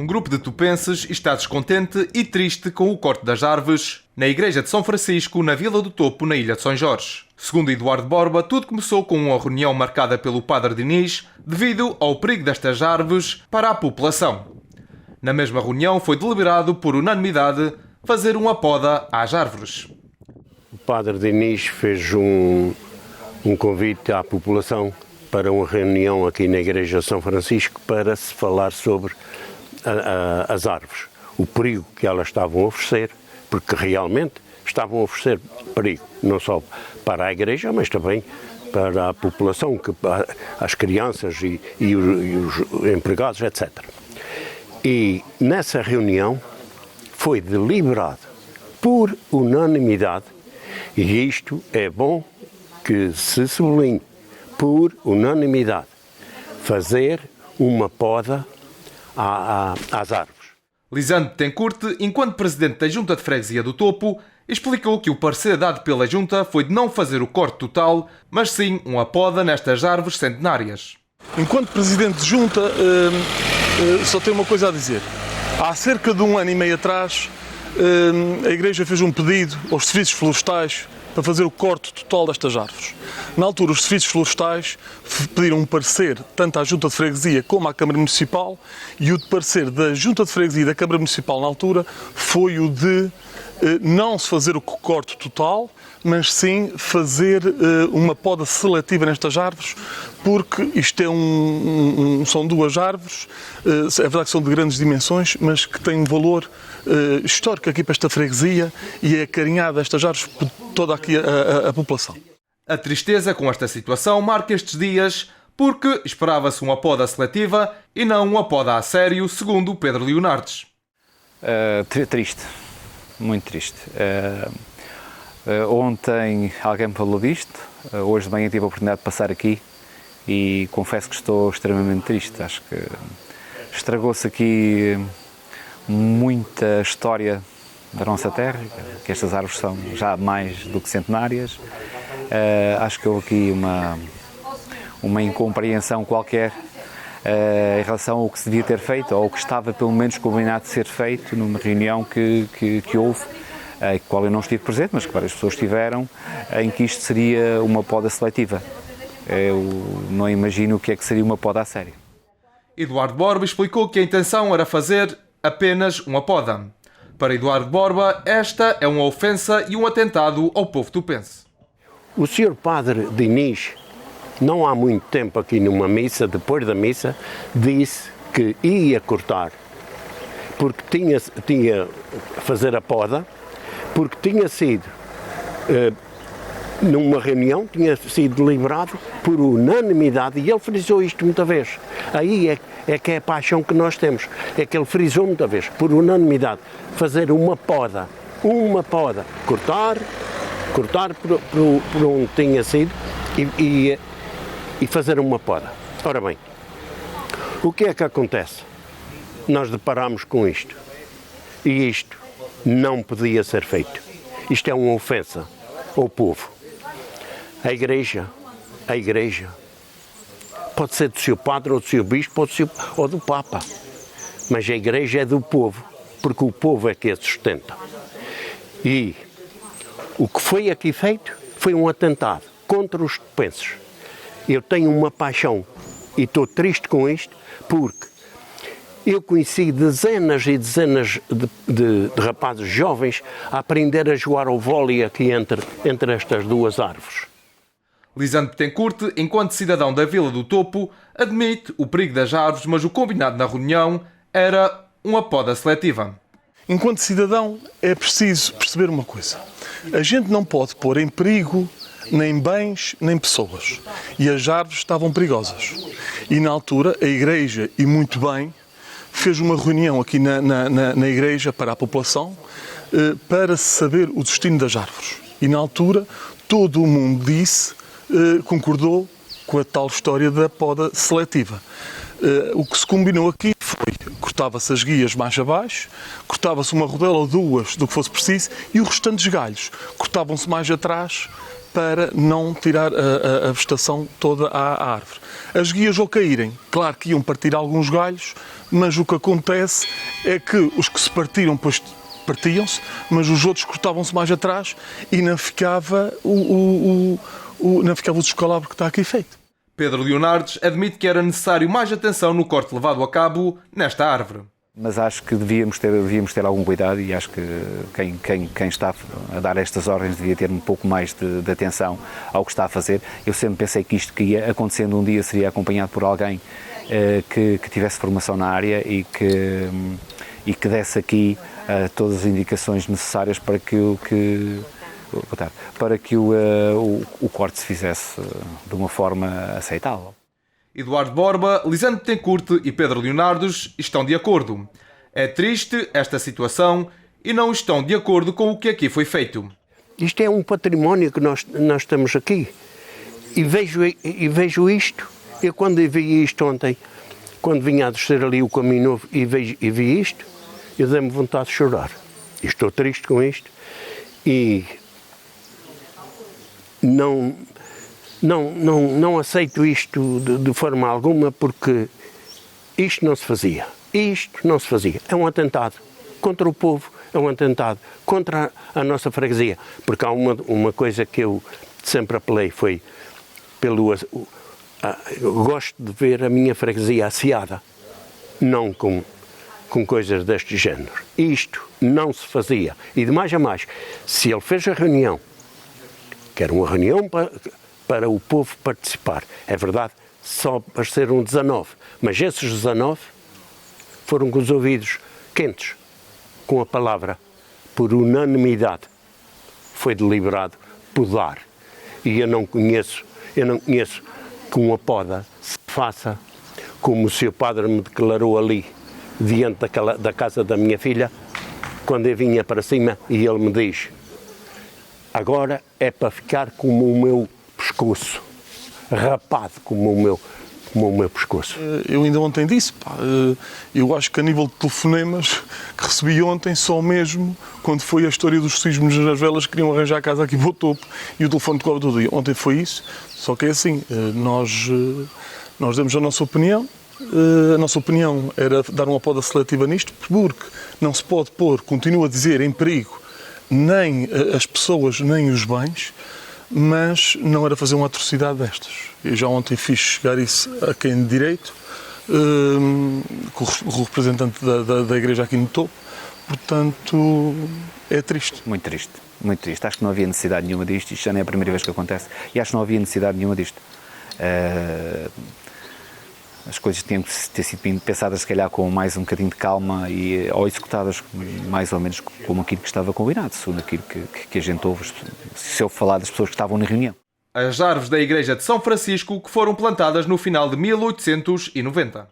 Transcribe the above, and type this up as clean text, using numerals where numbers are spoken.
Um grupo de tupenses está descontente e triste com o corte das árvores na Igreja de São Francisco, na Vila do Topo, na Ilha de São Jorge. Segundo Eduardo Borba, tudo começou com uma reunião marcada pelo Padre Diniz devido ao perigo destas árvores para a população. Na mesma reunião foi deliberado por unanimidade fazer uma poda às árvores. O Padre Diniz fez um convite à população para uma reunião aqui na Igreja de São Francisco para se falar sobre as árvores, o perigo que elas estavam a oferecer, porque realmente estavam a oferecer perigo, não só para a Igreja, mas também para a população, as crianças e os empregados, etc. E nessa reunião foi deliberado por unanimidade, e isto é bom que se sublinhe, por unanimidade, fazer uma poda às árvores. Lisandro Betancourt, enquanto presidente da Junta de Freguesia do Topo, explicou que o parecer dado pela Junta foi de não fazer o corte total, mas sim uma poda nestas árvores centenárias. Enquanto presidente de Junta, só tenho uma coisa a dizer. Há cerca de 1 ano e meio atrás, a Igreja fez um pedido aos serviços florestais para fazer o corte total destas árvores. Na altura, os serviços florestais pediram um parecer tanto à Junta de Freguesia como à Câmara Municipal, e o de parecer da Junta de Freguesia e da Câmara Municipal na altura foi o de não se fazer o corte total, mas sim fazer uma poda seletiva nestas árvores, porque isto são 2 árvores, é verdade que são de grandes dimensões, mas que têm um valor histórico aqui para esta freguesia, e é acarinhada estas árvores por toda aqui a população. A tristeza com esta situação marca estes dias porque esperava-se uma poda seletiva e não uma poda a sério, segundo Pedro Leonardes. Triste, muito triste. Ontem alguém me falou disto, hoje de manhã tive a oportunidade de passar aqui e confesso que estou extremamente triste. Acho que estragou-se aqui muita história da nossa terra, que estas árvores são já mais do que centenárias. Acho que houve aqui uma incompreensão qualquer em relação ao que se devia ter feito, ou o que estava pelo menos combinado de ser feito numa reunião que houve, em qual eu não estive presente, mas que várias pessoas estiveram, em que isto seria uma poda seletiva. Eu não imagino o que é que seria uma poda a sério. Eduardo Borba explicou que a intenção era fazer apenas uma poda. Para Eduardo Borba, esta é uma ofensa e um atentado ao povo tupense. O Sr. Padre Diniz, não há muito tempo aqui numa missa, depois da missa, disse que ia cortar, porque tinha fazer a poda, porque tinha sido, numa reunião, tinha sido deliberado por unanimidade, e ele frisou isto muita vez. Aí é que é a paixão que nós temos, é que ele frisou muita vez, por unanimidade, fazer uma poda, cortar por onde tinha sido e fazer uma poda. Ora bem, o que é que acontece? Nós deparamos com isto, e isto não podia ser feito. Isto é uma ofensa ao povo. A Igreja pode ser do seu padre ou do seu bispo ou do Papa, mas a Igreja é do povo, porque o povo é que a sustenta. E o que foi aqui feito foi um atentado contra os tupenses. Eu tenho uma paixão e estou triste com isto, porque eu conheci dezenas e dezenas de rapazes jovens a aprender a jogar ao vôlei aqui entre estas 2 árvores. Lisandro Betancourt, enquanto cidadão da Vila do Topo, admite o perigo das árvores, mas o combinado na reunião era uma poda seletiva. Enquanto cidadão, é preciso perceber uma coisa. A gente não pode pôr em perigo nem bens, nem pessoas. E as árvores estavam perigosas. E na altura, a Igreja, e muito bem, fez uma reunião aqui na Igreja para a população, para saber o destino das árvores. E na altura, todo o mundo concordou com a tal história da poda seletiva. O que se combinou aqui foi, cortava-se as guias mais abaixo, cortava-se uma rodela ou 2 do que fosse preciso, e os restantes galhos cortavam-se mais atrás para não tirar a vegetação toda à árvore. As guias, ao caírem, claro que iam partir alguns galhos, mas o que acontece é que os que se partiram, depois partiam-se, mas os outros cortavam-se mais atrás e não ficava não ficava o descalabro que está aqui feito. Pedro Leonardes admite que era necessário mais atenção no corte levado a cabo nesta árvore. Mas acho que devíamos ter algum cuidado e acho que quem está a dar estas ordens devia ter um pouco mais de atenção ao que está a fazer. Eu sempre pensei que isto que ia acontecendo um dia seria acompanhado por alguém que tivesse formação na área e que desse aqui todas as indicações necessárias para que o corte se fizesse de uma forma aceitável. Eduardo Borba, Lisandro Betancourt e Pedro Leonardes estão de acordo. É triste esta situação e não estão de acordo com o que aqui foi feito. Isto é um património que nós temos aqui. E vejo isto. Eu quando vi isto ontem, quando vinha a descer ali o caminho novo e vi isto, eu dei-me vontade de chorar. E estou triste com isto e não aceito isto de forma alguma, porque isto não se fazia. Isto não se fazia. É um atentado contra o povo, é um atentado contra a nossa freguesia. Porque há uma coisa que eu sempre apelei, foi eu gosto de ver a minha freguesia asseada, não com coisas deste género. Isto não se fazia. E de mais a mais, se ele fez a reunião, que era uma reunião para o povo participar, é verdade, só apareceram 19, mas esses 19 foram com os ouvidos quentes, com a palavra, por unanimidade, foi deliberado podar. E eu não conheço que uma poda se faça como o seu padre me declarou ali, diante da casa da minha filha, quando eu vinha para cima, e ele me diz: agora é para ficar como o meu pescoço, rapado como o meu pescoço. Eu ainda ontem disse, eu acho que a nível de telefonemas que recebi ontem, só mesmo quando foi a história dos sismos nas velas, queriam arranjar a casa aqui para o topo e o telefone tocava todo dia. Ontem foi isso, só que é assim, nós demos a nossa opinião. A nossa opinião era dar uma poda seletiva nisto, porque não se pode pôr, continuo a dizer, em perigo nem as pessoas, nem os bens, mas não era fazer uma atrocidade destas. Eu já ontem fiz chegar isso a quem de direito, com o representante da igreja aqui no topo, portanto é triste. Muito triste, muito triste. Acho que não havia necessidade nenhuma disto, isto já não é a primeira vez que acontece, e acho que não havia necessidade nenhuma disto. As coisas tinham que ter sido pensadas, se calhar, com mais um bocadinho de calma ou executadas mais ou menos como aquilo que estava combinado, segundo aquilo que a gente ouve, se eu falar das pessoas que estavam na reunião. As árvores da Igreja de São Francisco, que foram plantadas no final de 1890.